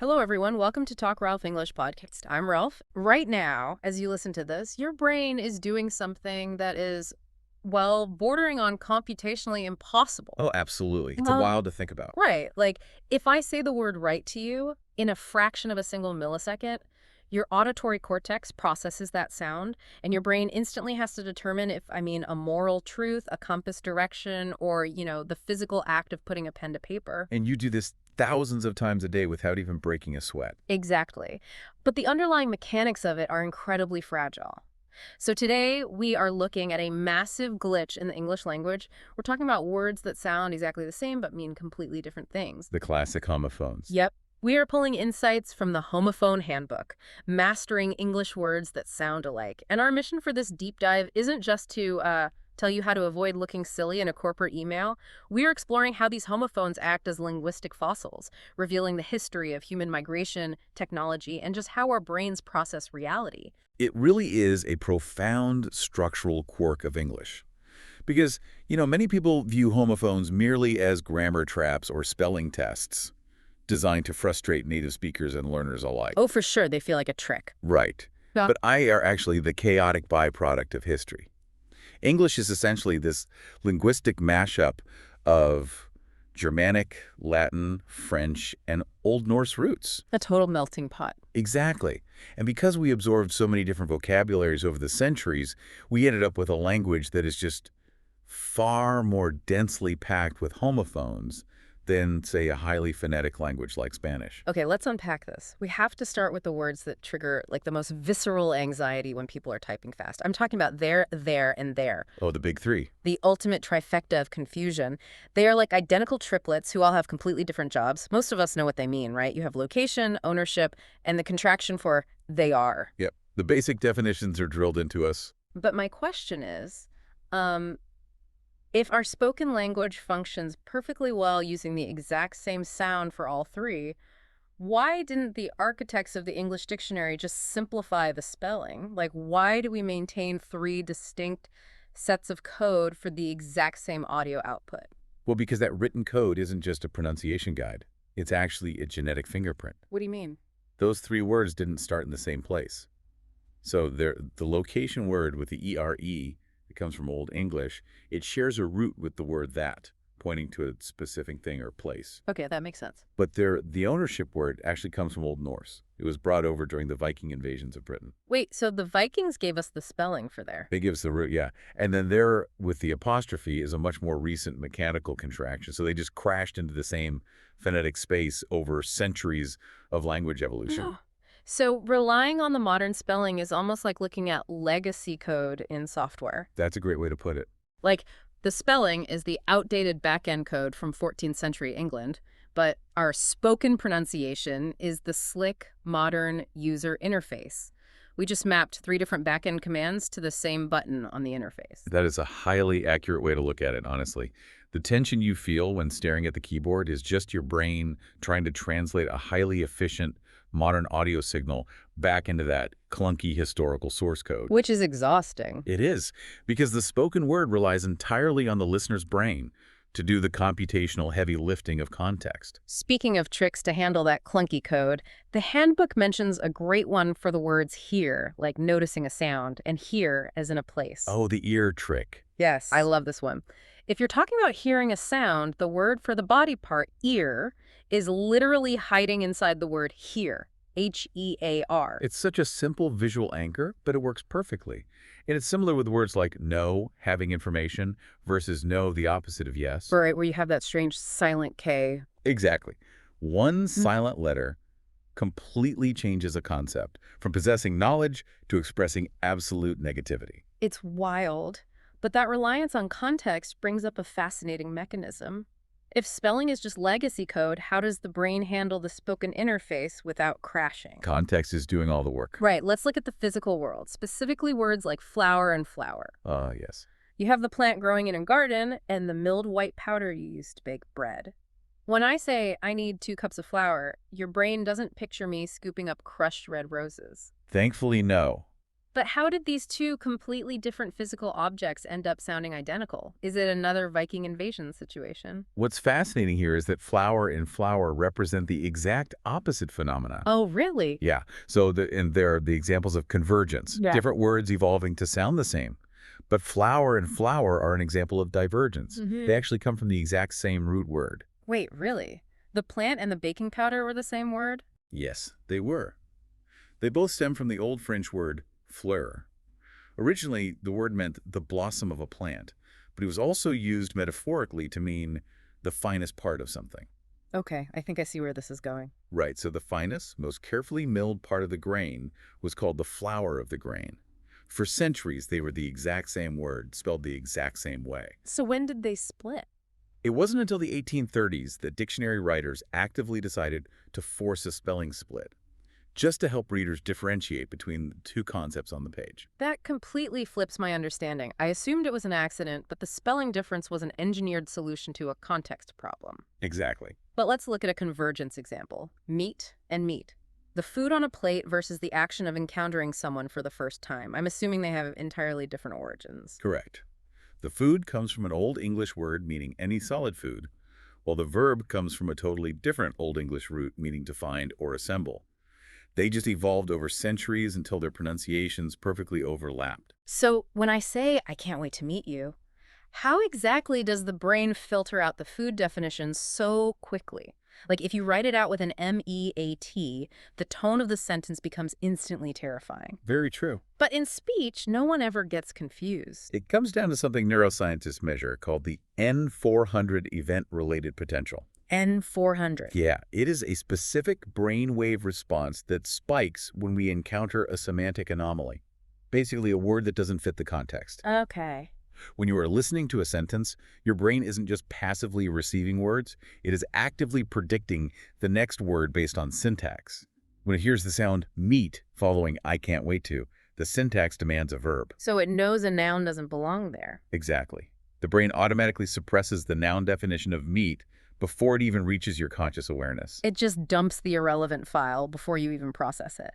Hello, everyone. Welcome to Talk Ralph English Podcast. I'm Ralph. Right now, as you listen to this, your brain is doing something that is, well, bordering on computationally impossible. Oh, absolutely. It's Um, wild to think about. right. Like, if I say the word right to you in a fraction of a single millisecond, your auditory cortex processes that sound, and your brain instantly has to determine if I mean a moral truth, a compass direction, or, the physical act of putting a pen to paper. And you do this thousands of times a day without even breaking a sweat. Exactly. But the underlying mechanics of it are incredibly fragile. So today we are looking at a massive glitch in the English language. We're talking about words that sound exactly the same but mean completely different things. The classic homophones. Yep. We are pulling insights from the Homophone Handbook, mastering English words that sound alike. And our mission for this deep dive isn't just to tell you how to avoid looking silly in a corporate email. We are exploring how these homophones act as linguistic fossils, revealing the history of human migration, technology, and just how our brains process reality. It really is a profound structural quirk of English. Because, many people view homophones merely as grammar traps or spelling tests designed to frustrate native speakers and learners alike. Oh, for sure, they feel like a trick. Right. Yeah. But I are actually the chaotic byproduct of history. English is essentially this linguistic mashup of Germanic, Latin, French, and Old Norse roots. A total melting pot. Exactly. And because we absorbed so many different vocabularies over the centuries, we ended up with a language that is just far more densely packed with homophones than, say, a highly phonetic language like Spanish. Okay, let's unpack this. We have to start with the words that trigger like the most visceral anxiety when people are typing fast. I'm talking about there, and there. Oh, the big three. The ultimate trifecta of confusion. They are like identical triplets who all have completely different jobs. Most of us know what they mean, right? You have location, ownership, and the contraction for they are. Yep. The basic definitions are drilled into us. But my question is, if our spoken language functions perfectly well using the exact same sound for all three, why didn't the architects of the English dictionary just simplify the spelling? Like, why do we maintain three distinct sets of code for the exact same audio output? Well, because that written code isn't just a pronunciation guide. It's actually a genetic fingerprint. What do you mean? Those three words didn't start in the same place. So the location word with the ERE, it comes from Old English, it shares a root with the word that, pointing to a specific thing or place. Okay, that makes sense. But the ownership word actually comes from Old Norse. It was brought over during the Viking invasions of Britain. Wait, so the Vikings gave us the spelling for there. They give us the root, yeah. And then there, with the apostrophe, is a much more recent mechanical contraction. So they just crashed into the same phonetic space over centuries of language evolution. So relying on the modern spelling is almost like looking at legacy code in software. That's a great way to put it. Like, the spelling is the outdated back-end code from 14th century England, but our spoken pronunciation is the slick, modern user interface. We just mapped three different back-end commands to the same button on the interface. That is a highly accurate way to look at it, honestly. The tension you feel when staring at the keyboard is just your brain trying to translate a highly efficient modern audio signal back into that clunky historical source code. Which is exhausting. It is, because the spoken word relies entirely on the listener's brain to do the computational heavy lifting of context. Speaking of tricks to handle that clunky code, the handbook mentions a great one for the words hear, like noticing a sound, and here as in a place. Oh, the ear trick. Yes, I love this one. If you're talking about hearing a sound, the word for the body part, ear, is literally hiding inside the word hear, H-E-A-R. It's such a simple visual anchor, but it works perfectly. And it's similar with words like know, having information, versus no, the opposite of yes. Right, where you have that strange silent K. Exactly. One silent letter completely changes a concept, from possessing knowledge to expressing absolute negativity. It's wild. But that reliance on context brings up a fascinating mechanism. If spelling is just legacy code, how does the brain handle the spoken interface without crashing? Context is doing all the work. Right, let's look at the physical world, specifically words like flower and flour. Yes. You have the plant growing in a garden and the milled white powder you use to bake bread. When I say I need 2 cups of flour, your brain doesn't picture me scooping up crushed red roses. Thankfully, no. But how did these two completely different physical objects end up sounding identical? Is it another Viking invasion situation? What's fascinating here is that flower and flower represent the exact opposite phenomena. Oh, really? Yeah, and there are the examples of convergence, Yeah. different words evolving to sound the same. But flower and flower are an example of divergence. They actually come from the exact same root word. Wait, really? The plant and the baking powder were the same word? Yes, they were. They both stem from the Old French word fleur. Originally, the word meant the blossom of a plant, but it was also used metaphorically to mean the finest part of something. Okay, I think I see where this is going. Right, so the finest, most carefully milled part of the grain was called the flour of the grain. For centuries, they were the exact same word, spelled the exact same way. So when did they split? It wasn't until the 1830s that dictionary writers actively decided to force a spelling split, just to help readers differentiate between the two concepts on the page. That completely flips my understanding. I assumed it was an accident, but the spelling difference was an engineered solution to a context problem. Exactly. But let's look at a convergence example. Meet and meet. The food on a plate versus the action of encountering someone for the first time. I'm assuming they have entirely different origins. Correct. The food comes from an Old English word meaning any solid food, while the verb comes from a totally different Old English root meaning to find or assemble. They just evolved over centuries until their pronunciations perfectly overlapped. So when I say, I can't wait to meet you, how exactly does the brain filter out the food definitions so quickly? Like if you write it out with an M-E-A-T, the tone of the sentence becomes instantly terrifying. Very true. But in speech, no one ever gets confused. It comes down to something neuroscientists measure called the N400 event-related potential. N400. Yeah, it is a specific brainwave response that spikes when we encounter a semantic anomaly, basically a word that doesn't fit the context. Okay. When you are listening to a sentence, your brain isn't just passively receiving words, it is actively predicting the next word based on syntax. When it hears the sound meet following I can't wait to, the syntax demands a verb. So it knows a noun doesn't belong there. Exactly. The brain automatically suppresses the noun definition of meet before it even reaches your conscious awareness. It just dumps the irrelevant file before you even process it.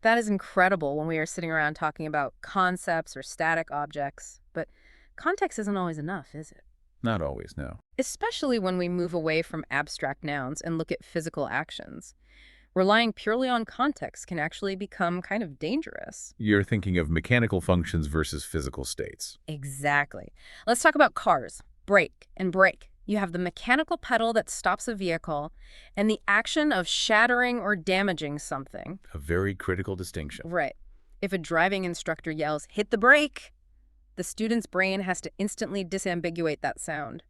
That is incredible when we are sitting around talking about concepts or static objects, but context isn't always enough, is it? Not always, no. Especially when we move away from abstract nouns and look at physical actions. Relying purely on context can actually become kind of dangerous. You're thinking of mechanical functions versus physical states. Exactly. Let's talk about cars. Brake and brake. You have the mechanical pedal that stops a vehicle and the action of shattering or damaging something. A very critical distinction. Right. If a driving instructor yells, "Hit the brake," the student's brain has to instantly disambiguate that sound.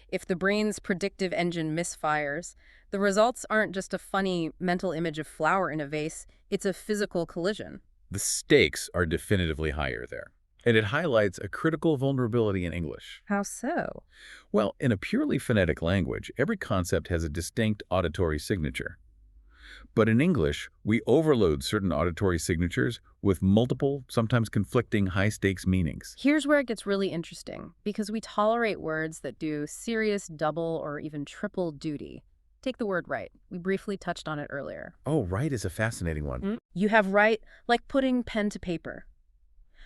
If the brain's predictive engine misfires, the results aren't just a funny mental image of flour in a vase, it's a physical collision. The stakes are definitively higher there. And it highlights a critical vulnerability in English. How so? Well, in a purely phonetic language, every concept has a distinct auditory signature. But in English, we overload certain auditory signatures with multiple, sometimes conflicting high-stakes meanings. Here's where it gets really interesting, because we tolerate words that do serious double or even triple duty. Take the word right. We briefly touched on it earlier. Oh, right is a fascinating one. You have right, like putting pen to paper.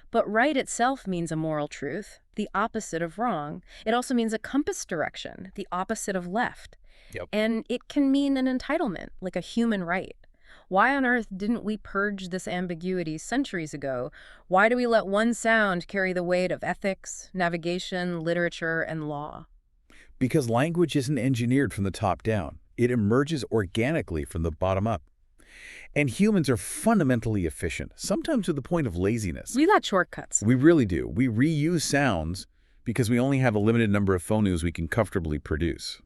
But right itself means a moral truth, the opposite of wrong. It also means a compass direction, the opposite of left. Yep. And it can mean an entitlement, like a human right. Why on earth didn't we purge this ambiguity centuries ago? Why do we let one sound carry the weight of ethics, navigation, literature, and law? Because language isn't engineered from the top down. It emerges organically from the bottom up. And humans are fundamentally efficient, sometimes to the point of laziness. We got shortcuts. We really do. We reuse sounds because we only have a limited number of phonemes we can comfortably produce.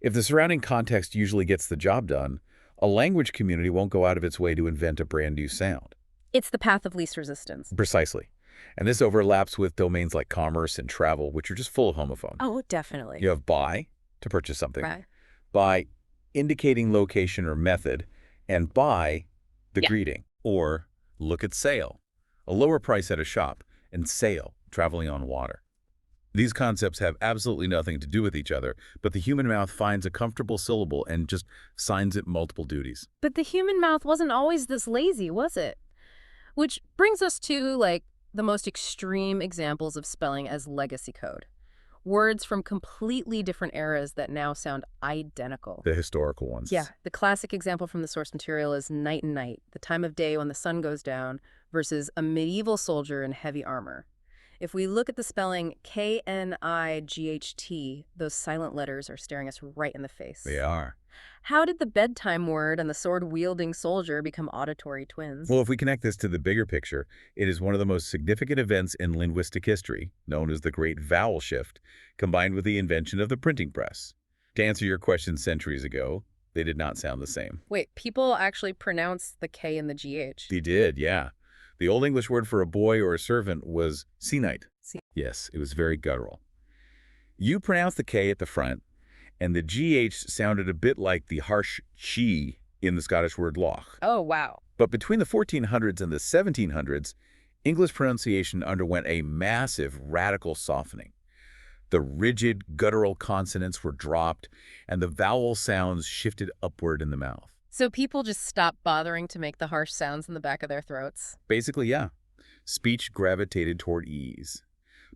If the surrounding context usually gets the job done, a language community won't go out of its way to invent a brand new sound. It's the path of least resistance. Precisely. And this overlaps with domains like commerce and travel, which are just full of homophones. Oh, definitely. You have buy, to purchase something, Right. by indicating location or method, and buy, the Yeah. greeting, or look at sale, a lower price at a shop, and sail, traveling on water. These concepts have absolutely nothing to do with each other, but the human mouth finds a comfortable syllable and just signs it multiple duties. But the human mouth wasn't always this lazy, was it? Which brings us to, like, the most extreme examples of spelling as legacy code. Words from completely different eras that now sound identical. The historical Yeah, ones. the classic example from the source material is night and night, the time of day when the sun goes down, versus a medieval soldier in heavy armor. If we look at the spelling Knight, those silent letters are staring us right in the They face. are. How did the bedtime word and the sword-wielding soldier become auditory twins? Well, if we connect this to the bigger picture, it is one of the most significant events in linguistic history, known as the Great Vowel Shift, combined with the invention of the printing press. To answer your question centuries ago, they did not sound the same. Wait, people actually pronounce the K and the GH. They did, yeah. The Old English word for a boy or a servant was "seanite." See, Yes, it was very guttural. You pronounce the K at the front, and the GH sounded a bit like the harsh chi in the Scottish word loch. oh, wow. But between the 1400s and the 1700s, English pronunciation underwent a massive radical softening. The rigid, guttural consonants were dropped, and the vowel sounds shifted upward in the mouth. So people just stopped bothering to make the harsh sounds in the back of their throats? Basically, yeah, speech gravitated toward ease.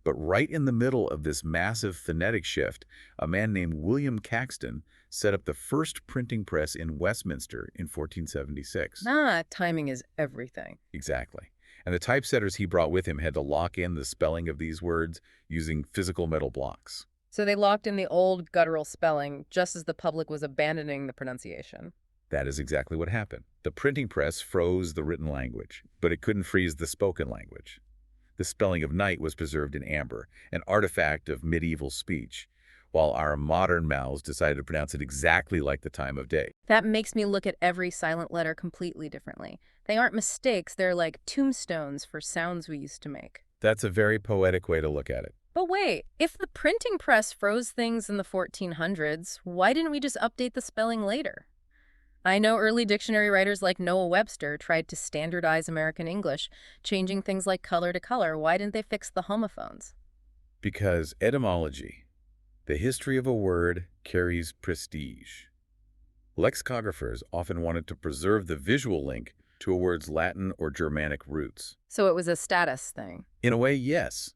But right in the middle of this massive phonetic shift, a man named William Caxton set up the first printing press in Westminster in 1476. Timing is everything. Exactly. And the typesetters he brought with him had to lock in the spelling of these words using physical metal blocks. So they locked in the old guttural spelling just as the public was abandoning the pronunciation. That is exactly what happened. The printing press froze the written language, but it couldn't freeze the spoken language. The spelling of night was preserved in amber, an artifact of medieval speech, while our modern mouths decided to pronounce it exactly like the time of day. That makes me look at every silent letter completely differently. They aren't mistakes, they're like tombstones for sounds we used to make. That's a very poetic way to look at it. But wait, if the printing press froze things in the 1400s, why didn't we just update the spelling later? I know early dictionary writers like Noah Webster tried to standardize American English, changing things like color to color. Why didn't they fix the homophones? Because etymology, the history of a word, carries prestige. Lexicographers often wanted to preserve the visual link to a word's Latin or Germanic roots. So it was a status thing. In a way, yes.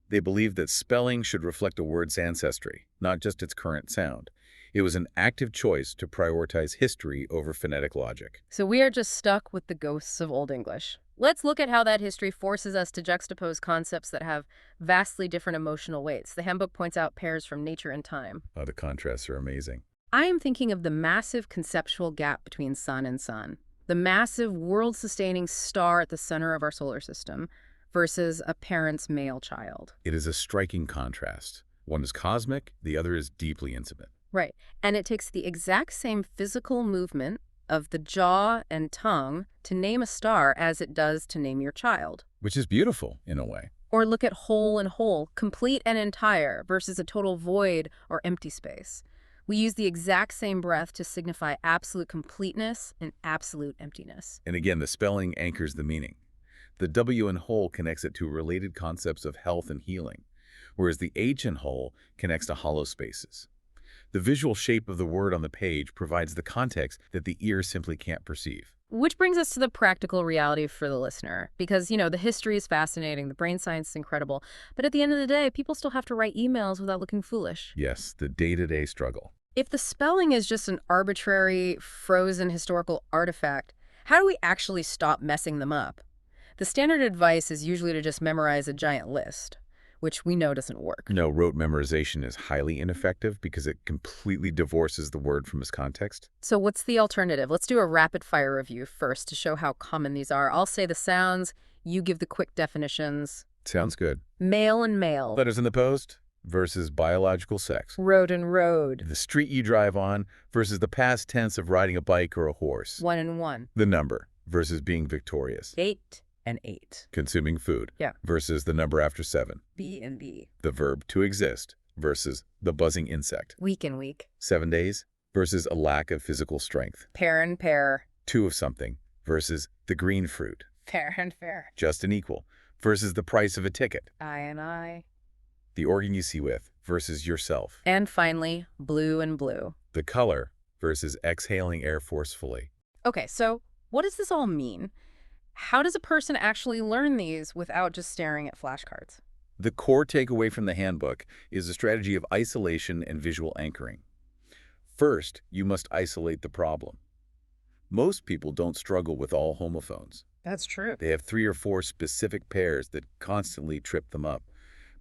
They believed that spelling should reflect a word's ancestry, not just its current sound. It was an active choice to prioritize history over phonetic logic. So we are just stuck with the ghosts of Old English. Let's look at how that history forces us to juxtapose concepts that have vastly different emotional weights. The handbook points out pairs from nature and time. Oh, the contrasts are amazing. I am thinking of the massive conceptual gap between sun and sun, the massive world-sustaining star at the center of our solar system versus a parent's male child. It is a striking contrast. One is cosmic, the other is deeply intimate. Right. And it takes the exact same physical movement of the jaw and tongue to name a star as it does to name your child. Which is beautiful, in a way. Or look at whole and whole, complete and entire, versus a total void or empty space. We use the exact same breath to signify absolute completeness and absolute emptiness. And again, the spelling anchors the meaning. The W in whole connects it to related concepts of health and healing, whereas the H in whole connects to hollow spaces. The visual shape of the word on the page provides the context that the ear simply can't perceive. Which brings us to the practical reality for the listener. Because, the history is fascinating, the brain science is incredible, but at the end of the day, people still have to write emails without looking foolish. Yes, the day-to-day struggle. If the spelling is just an arbitrary, frozen historical artifact, how do we actually stop messing them up? The standard advice is usually to just memorize a giant list, which we know doesn't work. No, rote memorization is highly ineffective because it completely divorces the word from its context. So what's the alternative? Let's do a rapid-fire review first to show how common these are. I'll say the sounds, you give the quick definitions. Sounds good. Male and male. Letters in the post versus biological sex. Road and road. The street you drive on versus the past tense of riding a bike or a horse. 1 and 1. The number versus being victorious. 8 and 8. Consuming food Yeah. versus the number after 7. B and B. The verb to exist versus the buzzing insect. Week and week. 7 days versus a lack of physical strength. Pair and pair. 2 of something versus the green fruit. Fair and fair. Just and equal versus the price of a ticket. I and I. The organ you see with versus yourself. And finally, blue and blue. The color versus exhaling air forcefully. Okay, so what does this all mean? How does a person actually learn these without just staring at flashcards? The core takeaway from the handbook is a strategy of isolation and visual anchoring. First, you must isolate the problem. Most people don't struggle with all homophones. That's true. They have 3 or 4 specific pairs that constantly trip them up.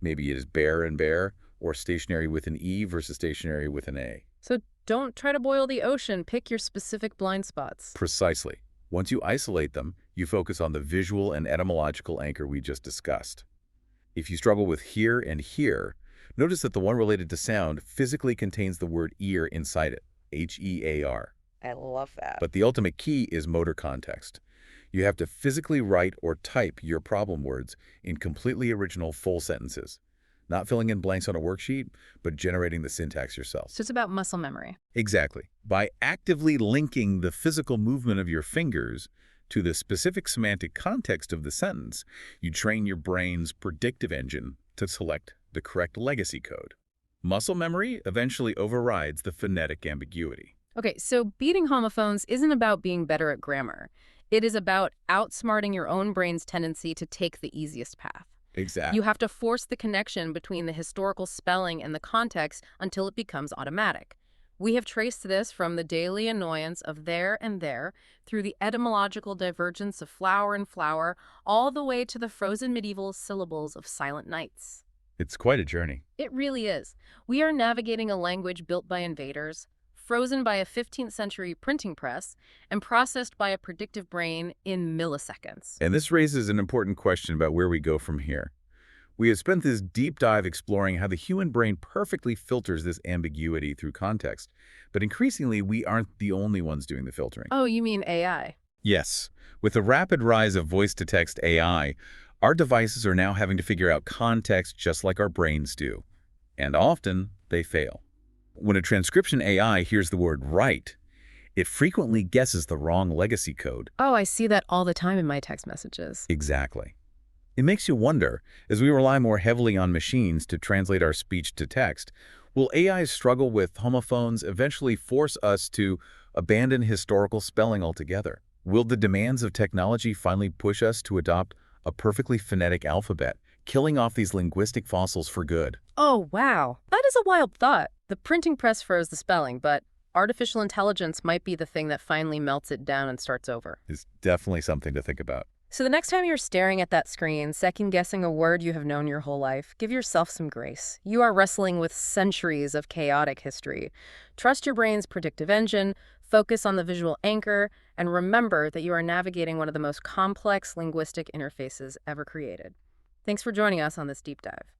Maybe it is bear and bear, or stationary with an E versus stationary with an A. So don't try to boil the ocean. Pick your specific blind spots. Precisely. Once you isolate them, you focus on the visual and etymological anchor we just discussed. If you struggle with here and here, notice that the one related to sound physically contains the word ear inside it, H-E-A-R. I love that. But the ultimate key is motor context. You have to physically write or type your problem words in completely original full sentences, not filling in blanks on a worksheet, but generating the syntax yourself. So it's about muscle memory. Exactly. By actively linking the physical movement of your fingers to the specific semantic context of the sentence, you train your brain's predictive engine to select the correct legacy code. Muscle memory eventually overrides the phonetic ambiguity. Okay, so beating homophones isn't about being better at grammar. It is about outsmarting your own brain's tendency to take the easiest path. Exactly. You have to force the connection between the historical spelling and the context until it becomes automatic. We have traced this from the daily annoyance of there and there, through the etymological divergence of flower and flower, all the way to the frozen medieval syllables of silent nights. It's quite a journey. It really is. We are navigating a language built by invaders, frozen by a 15th century printing press, and processed by a predictive brain in milliseconds. And this raises an important question about where we go from here. We have spent this deep dive exploring how the human brain perfectly filters this ambiguity through context. But increasingly, we aren't the only ones doing the filtering. Oh, you mean AI? Yes. With the rapid rise of voice-to-text AI, our devices are now having to figure out context just like our brains do. And often, they fail. When a transcription AI hears the word right, it frequently guesses the wrong legacy code. Oh, I see that all the time in my text messages. Exactly. It makes you wonder, as we rely more heavily on machines to translate our speech to text, will AI's struggle with homophones eventually force us to abandon historical spelling altogether? Will the demands of technology finally push us to adopt a perfectly phonetic alphabet, killing off these linguistic fossils for good? Oh, wow. That is a wild thought. The printing press froze the spelling, but artificial intelligence might be the thing that finally melts it down and starts over. It's definitely something to think about. So the next time you're staring at that screen, second-guessing a word you have known your whole life, give yourself some grace. You are wrestling with centuries of chaotic history. Trust your brain's predictive engine, focus on the visual anchor, and remember that you are navigating one of the most complex linguistic interfaces ever created. Thanks for joining us on this deep dive.